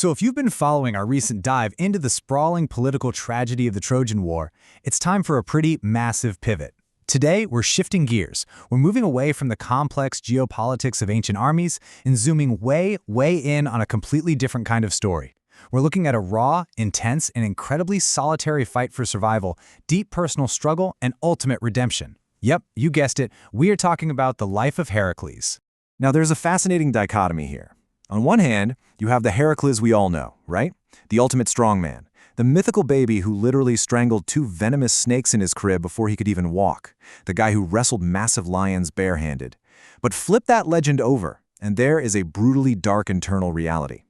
So if you've been following our recent dive into the sprawling political tragedy of the Trojan War, it's time for a pretty massive pivot. Today, we're shifting gears. We're moving away from the complex geopolitics of ancient armies and zooming way in on a completely different kind of story. We're looking at a raw, intense, and incredibly solitary fight for survival, deep personal struggle, and ultimate redemption. Yep, you guessed it, we are talking about the life of Heracles. Now, there's a fascinating dichotomy here. On one hand, you have the Heracles we all know, right? The ultimate strongman, the mythical baby who literally strangled two venomous snakes in his crib before he could even walk, the guy who wrestled massive lions barehanded. But flip that legend over, and there is a brutally dark internal reality.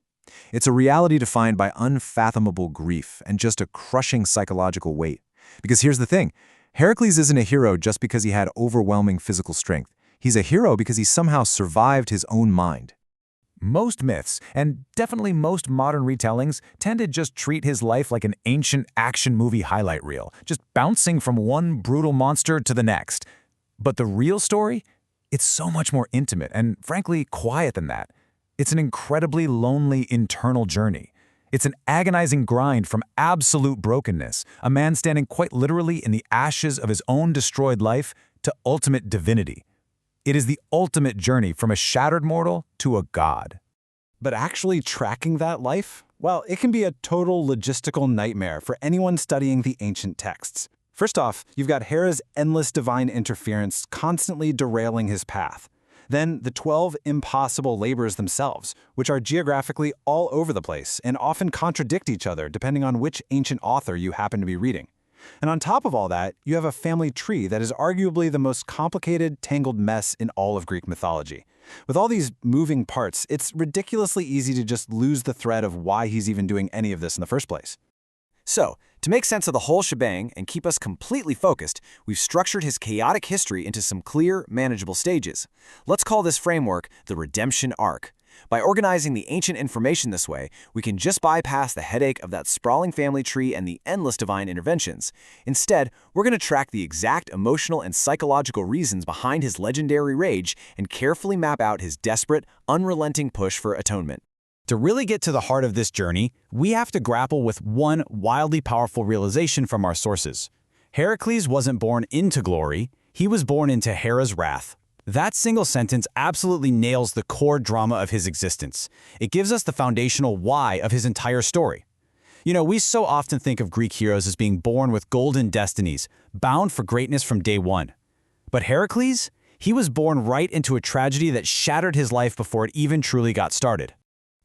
It's a reality defined by unfathomable grief and just a crushing psychological weight. Because here's the thing, Heracles isn't a hero just because he had overwhelming physical strength. He's a hero because he somehow survived his own mind. Most myths, and definitely most modern retellings, tend to just treat his life like an ancient action movie highlight reel, just bouncing from one brutal monster to the next. But the real story? It's so much more intimate and, frankly, quiet than that. It's an incredibly lonely internal journey. It's an agonizing grind from absolute brokenness, a man standing quite literally in the ashes of his own destroyed life, to ultimate divinity. It is the ultimate journey from a shattered mortal to a god. But actually tracking that life? Well, it can be a total logistical nightmare for anyone studying the ancient texts. First off, you've got Hera's endless divine interference constantly derailing his path. Then the 12 impossible labors themselves, which are geographically all over the place and often contradict each other depending on which ancient author you happen to be reading. And on top of all that, you have a family tree that is arguably the most complicated, tangled mess in all of Greek mythology. With all these moving parts, it's ridiculously easy to just lose the thread of why he's even doing any of this in the first place. So, to make sense of the whole shebang and keep us completely focused, we've structured his chaotic history into some clear, manageable stages. Let's call this framework the redemption arc. By organizing the ancient information this way, we can just bypass the headache of that sprawling family tree and the endless divine interventions. Instead, we're going to track the exact emotional and psychological reasons behind his legendary rage and carefully map out his desperate, unrelenting push for atonement. To really get to the heart of this journey, we have to grapple with one wildly powerful realization from our sources. Heracles wasn't born into glory, he was born into Hera's wrath. That single sentence absolutely nails the core drama of his existence. It gives us the foundational why of his entire story. You know, we so often think of Greek heroes as being born with golden destinies, bound for greatness from day one. But Heracles? He was born right into a tragedy that shattered his life before it even truly got started.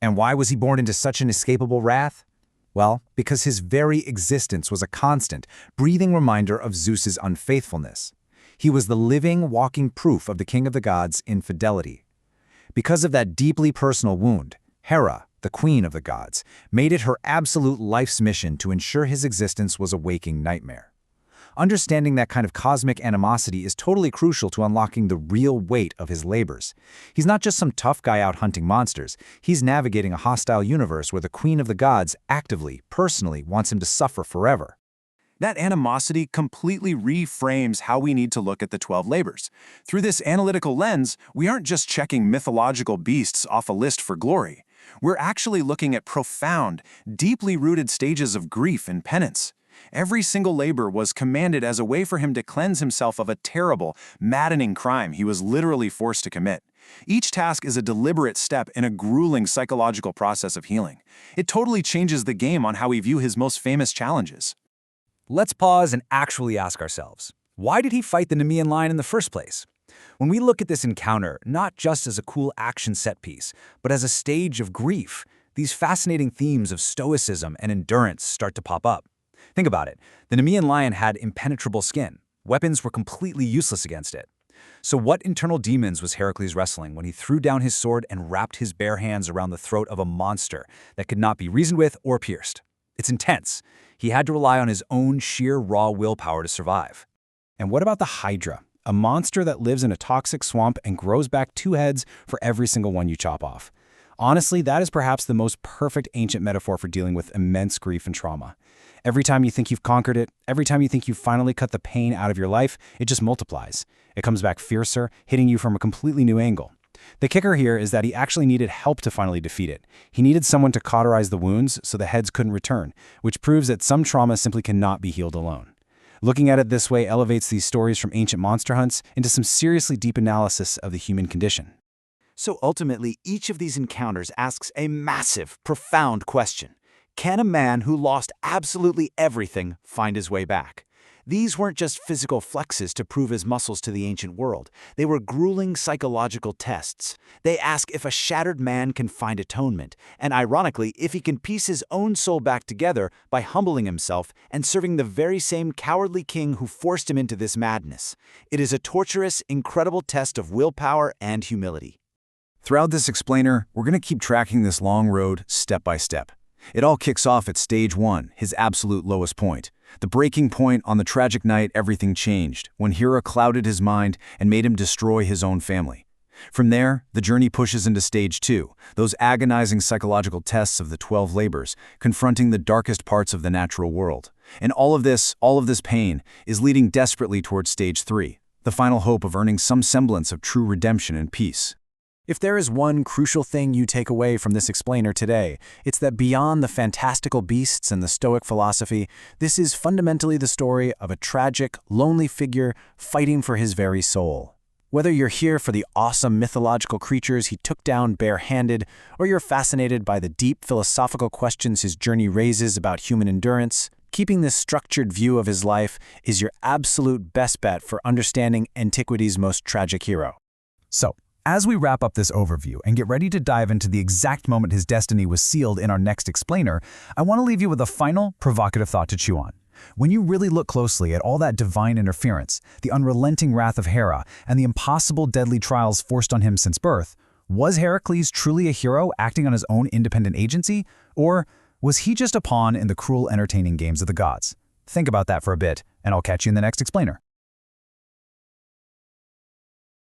And why was he born into such an inescapable wrath? Well, because his very existence was a constant, breathing reminder of Zeus's unfaithfulness. He was the living, walking proof of the king of the gods' infidelity. Because of that deeply personal wound, Hera, the queen of the gods, made it her absolute life's mission to ensure his existence was a waking nightmare. Understanding that kind of cosmic animosity is totally crucial to unlocking the real weight of his labors. He's not just some tough guy out hunting monsters. He's navigating a hostile universe where the queen of the gods actively, personally wants him to suffer forever. That animosity completely reframes how we need to look at the 12 labors. Through this analytical lens, we aren't just checking mythological beasts off a list for glory. We're actually looking at profound, deeply rooted stages of grief and penance. Every single labor was commanded as a way for him to cleanse himself of a terrible, maddening crime he was literally forced to commit. Each task is a deliberate step in a grueling psychological process of healing. It totally changes the game on how we view his most famous challenges. Let's pause and actually ask ourselves, why did he fight the Nemean Lion in the first place? When we look at this encounter, not just as a cool action set piece, but as a stage of grief, these fascinating themes of stoicism and endurance start to pop up. Think about it. The Nemean Lion had impenetrable skin. Weapons were completely useless against it. So what internal demons was Heracles wrestling when he threw down his sword and wrapped his bare hands around the throat of a monster that could not be reasoned with or pierced? It's intense. He had to rely on his own sheer raw willpower to survive. And what about the Hydra, a monster that lives in a toxic swamp and grows back 2 heads for every single one you chop off? Honestly, that is perhaps the most perfect ancient metaphor for dealing with immense grief and trauma. Every time you think you've conquered it, every time you think you've finally cut the pain out of your life, it just multiplies. It comes back fiercer, hitting you from a completely new angle. The kicker here is that he actually needed help to finally defeat it. He needed someone to cauterize the wounds so the heads couldn't return, which proves that some trauma simply cannot be healed alone. Looking at it this way elevates these stories from ancient monster hunts into some seriously deep analysis of the human condition. So ultimately, each of these encounters asks a massive, profound question. Can a man who lost absolutely everything find his way back? These weren't just physical flexes to prove his muscles to the ancient world. They were grueling psychological tests. They ask if a shattered man can find atonement, and ironically, if he can piece his own soul back together by humbling himself and serving the very same cowardly king who forced him into this madness. It is a torturous, incredible test of willpower and humility. Throughout this explainer, we're going to keep tracking this long road step by step. It all kicks off at stage 1, his absolute lowest point. The breaking point on the tragic night everything changed, when Hera clouded his mind and made him destroy his own family. From there, the journey pushes into stage 2, those agonizing psychological tests of the 12 labors, confronting the darkest parts of the natural world. And all of this pain, is leading desperately towards stage 3, the final hope of earning some semblance of true redemption and peace. If there is one crucial thing you take away from this explainer today, it's that beyond the fantastical beasts and the Stoic philosophy, this is fundamentally the story of a tragic, lonely figure fighting for his very soul. Whether you're here for the awesome mythological creatures he took down barehanded, or you're fascinated by the deep philosophical questions his journey raises about human endurance, keeping this structured view of his life is your absolute best bet for understanding antiquity's most tragic hero. So, as we wrap up this overview and get ready to dive into the exact moment his destiny was sealed in our next explainer, I want to leave you with a final, provocative thought to chew on. When you really look closely at all that divine interference, the unrelenting wrath of Hera, and the impossible deadly trials forced on him since birth, was Heracles truly a hero acting on his own independent agency? Or was he just a pawn in the cruel, entertaining games of the gods? Think about that for a bit, and I'll catch you in the next explainer.